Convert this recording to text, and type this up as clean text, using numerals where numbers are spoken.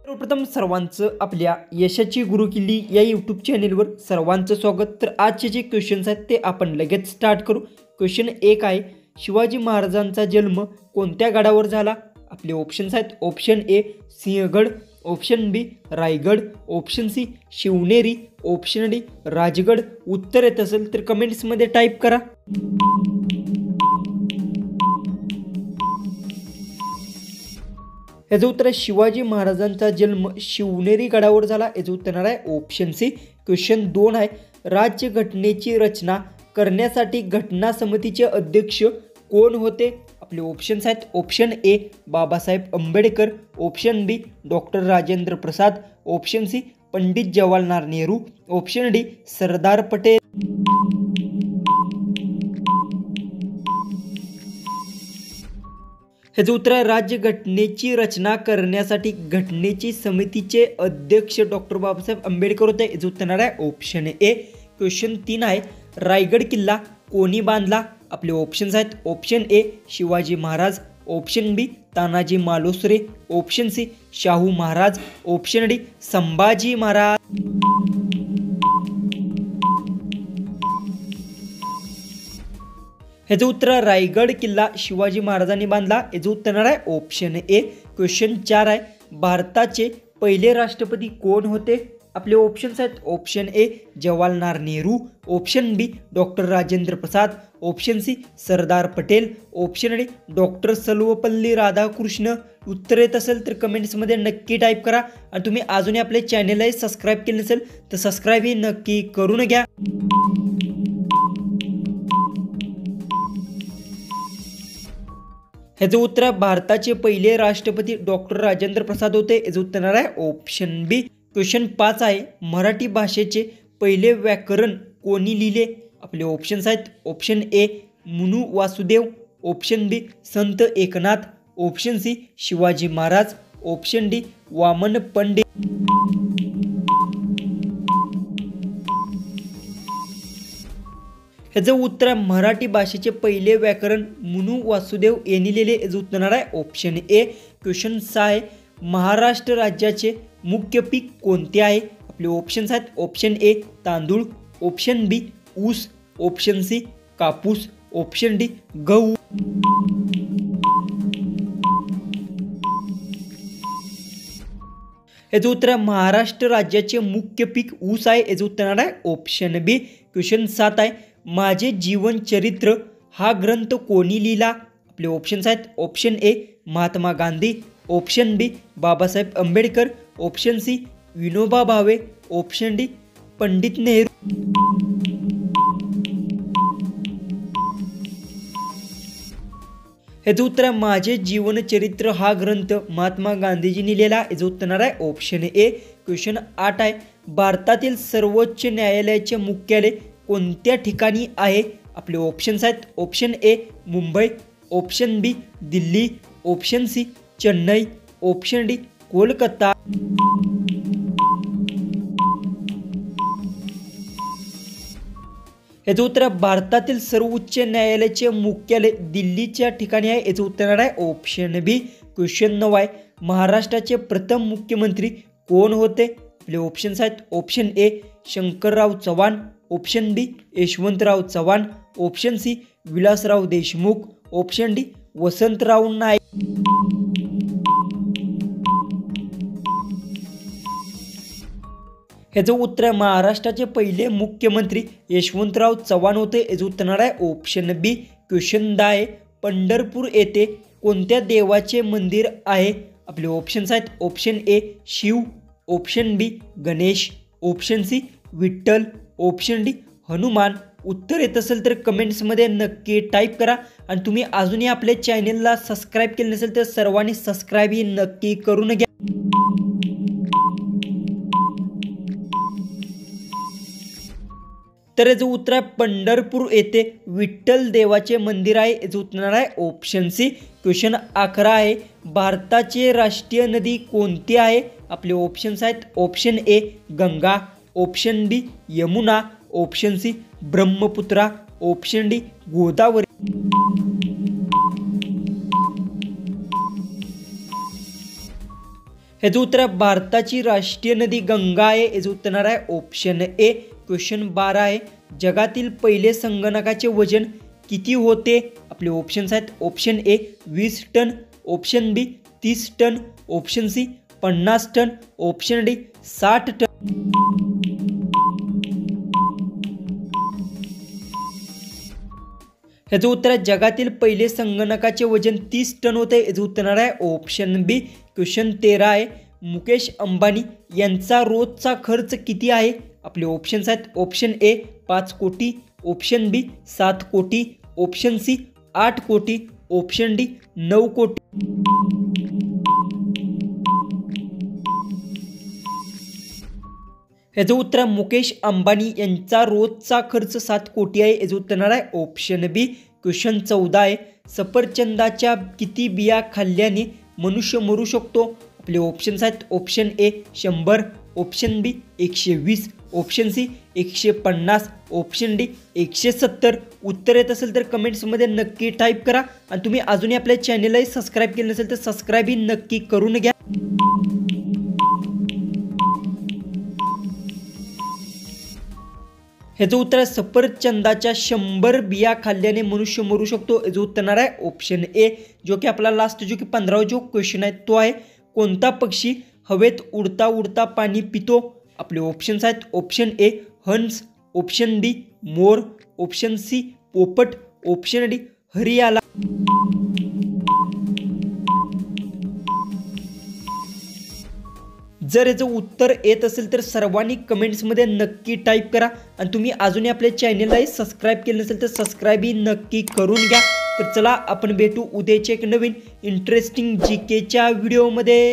सर्वप्रथम सर्वांचं आपल्या यशाची गुरुकिल्ली या यूट्यूब चॅनेलवर सर्वांचं स्वागत। तर आजचे जे क्वेश्चन्स आहेत ते आपण लगेच स्टार्ट करू। क्वेश्चन 1 आहे, शिवाजी महाराजांचा जन्म कोणत्या गडावर झाला? आपले ऑप्शन्स आहेत, option A Sinhagad, option B Raigad, option C Shivneri, option D Rajgad. उत्तर येत असेल तर कमेंट्समध्ये टाईप करा। याचं उत्तर आहे शिवाजी महाराजांचा जन्म शिवनेरी गडावर झाला। याचं उत्तर आहे ऑप्शन सी। क्वेश्चन 2 आहे, राज्यघटनेची रचना करण्यासाठी घटना समितीचे अध्यक्ष कोण होते? आपले ऑप्शन्स आहेत, option A Babasaheb Ambedkar, option B doctor Rajendra Prasad, option C Pandit Jawaharlal Nehru, option D Sardar Patel. ह्याचं उत्तर आहे राज्यघटनेची रचना करण्यासाठी घटनेची समितीचे अध्यक्ष डॉक्टर बाबासाहेब आंबेडकर होते। याचं उत्तर आहे ऑप्शन ए। क्वेश्चन 3 आहे, रायगड किल्ला कोणी बांधला? आपले ऑप्शन्स आहेत, option A Shivaji Maharaj, option B Tanaji Malusare, option C Shahu Maharaj, option D Sambhaji Maharaj. ह्याचं उत्तर रायगड किल्ला शिवाजी महाराजांनी बांधला। याचं उत्तर आहे ऑप्शन ए। क्वेश्चन 4 आहे, भारताचे पहिले राष्ट्रपती कोण होते? आपले ऑप्शन्स आहेत, option A Jawaharlal Nehru, option B doctor Rajendra Prasad, option C Sardar Patel, option D doctor Sarvepalli Radhakrishna. उत्तर येत असेल तर कमेंट्समध्ये नक्की टाईप करा आणि तुम्ही अजूनही आपल्या चॅनेलला सबस्क्राईब केले नसेल तर सबस्क्राईब ही नक्की करून घ्या। ह्याचं उत्तर भारताचे पहिले राष्ट्रपती डॉक्टर राजेंद्र प्रसाद होते। याचं उत्तर आहे ऑप्शन बी। क्वेश्चन 5 आहे, मराठी भाषेचे पहिले व्याकरण कोणी लिहिले? आपले ऑप्शन्स आहेत, option A Munu Vasudev, option B Sant Eknath, option C Shivaji Maharaj, option D Vaman Pandit. ह्याचं उत्तर मराठी भाषेचे पहिले व्याकरण मुनू वासुदेव यांनी लिहिले। याचं उत्तर आहे ऑप्शन ए। क्वेश्चन 6 आहे, महाराष्ट्र राज्याचे मुख्य पीक कोणते आहे? आपले ऑप्शन्स आहेत, ऑप्शन ए तांदूळ, ऑप्शन बी ऊस, ऑप्शन सी कापूस, ऑप्शन डी गहू। याचं उत्तर महाराष्ट्र राज्याचे मुख्य पीक ऊस आहे। याचं उत्तर आहे ऑप्शन बी। क्वेश्चन 7 आहे, माझे जीवन चरित्र हा ग्रंथ कोणी लिहिला? आपले ऑप्शन्स आहेत, option A Mahatma Gandhi, option B Babasaheb Ambedkar, option C Vinoba Bhave, option D Pandit Nehru. याचं उत्तर माझे जीवन चरित्र हा ग्रंथ महात्मा गांधीजींनी लिहिला। याचं उत्तर आहे ऑप्शन ए। क्वेश्चन 8 आहे, भारतातील सर्वोच्च न्यायालयाचे मुख्यालय कोणत्या ठिकाणी आहे? आपले ऑप्शन्स आहेत, option A Mumbai, option B Delhi, option C Chennai, option D Kolkata. याचं उत्तर भारतातील सर्वोच्च न्यायालयाचे मुख्यालय दिल्लीच्या ठिकाणी आहे। याचं उत्तर आहे ऑप्शन बी। क्वेश्चन 9 आहे, महाराष्ट्राचे प्रथम मुख्यमंत्री कोण होते? आपले ऑप्शन्स आहेत, option A Shankarrao Chavan, option B Yashwantrao Chavan, option C Vilasrao Deshmukh, option D Vasantrao Naik. ह्याचं उत्तर महाराष्ट्राचे पहिले मुख्यमंत्री यशवंतराव चव्हाण होते। याचं उत्तर आहे ऑप्शन बी। क्वेश्चन 10 आहे, पंढरपूर येथे कोणत्या देवाचे मंदिर आहे? आपले ऑप्शन्स आहेत, option A Shiv, option B Ganesh, option C Vitthal, option D Hanuman. उत्तर येत असेल तर कमेंट्समध्ये नक्की टाईप करा आणि तुम्ही अजूनही आपल्या चॅनेलला सबस्क्राईब केले नसेल तर सर्वांनी सबस्क्राईब ही नक्की करून घ्या। तर याचं उत्तर आहे पंढरपूर येथे विठ्ठल देवाचे मंदिर आहे। याचं उत्तर आहे ऑप्शन सी। क्वेश्चन 11 आहे, भारताची राष्ट्रीय नदी कोणती आहे? आपले ऑप्शन्स आहेत, option A Ganga, option B Yamuna, option C Brahmaputra, option D Godavari. ह्याचं उत्तर भारताची राष्ट्रीय नदी गंगा आहे, याचं उत्तर आहे ऑप्शन ए. क्वेश्चन 12 आहे, जगातील पहिले संगणकाचे वजन किती होते? आपले ऑप्शन्स आहेत option A 20 ton, option B 30 ton, option C 50 ton, option D 60 ton. ह्याचं उत्तर आहे जगातील पहिले संगणकाचे वजन 30 टन होते, याचं उत्तर आहे ऑप्शन बी. क्वेश्चन 13 आहे, मुकेश अंबानी यांचा रोजचा खर्च किती आहे? आपले ऑप्शन्स आहेत ऑप्शन ए 5 कोटी, ऑप्शन बी 7 कोटी, ऑप्शन सी 8 कोटी, ऑप्शन डी 9 कोटी. ह्याचं उत्तर मुकेश अंबानी यांचा रोजचा खर्च 7 कोटी आहे, याचं उत्तर आहे ऑप्शन बी. क्वेश्चन 14 आहे, सफरचंदाच्या किती बिया खाल्ल्याने मनुष्य मरू शकतो? आपले ऑप्शन्स आहेत option A 100, option B 120, option C 150, option D 170. उत्तर येत असेल तर कमेंट्समध्ये नक्की टाईप करा आणि तुम्ही अजूनही आपल्या चॅनललाही सबस्क्राईब केलं नसेल तर सबस्क्राईबही नक्की करून घ्या. ह्याचं उत्तर आहे सफरचंदाच्या 100 बिया खाल्ल्याने मनुष्य मरू शकतो, याचं उत्तर आहे ऑप्शन ए. जो की आपला लास्ट जो की 15वा जो क्वेश्चन आहे तो आहे, कोणता पक्षी हवेत उडता उडता पाणी पितो? आपले ऑप्शन्स आहेत ऑप्शन ए हंस, ऑप्शन बी मोर, ऑप्शन सी पोपट, ऑप्शन डी हरियाला. जर याचं उत्तर येत असेल तर सर्वांनी कमेंट्समध्ये नक्की टाईप करा आणि तुम्ही अजूनही आपल्या चॅनललाही सबस्क्राईब केलं नसेल तर सबस्क्राईबही नक्की करून घ्या. तर चला आपण भेटू उद्याच्या एक नवीन इंटरेस्टिंग जीकेच्या व्हिडिओमध्ये.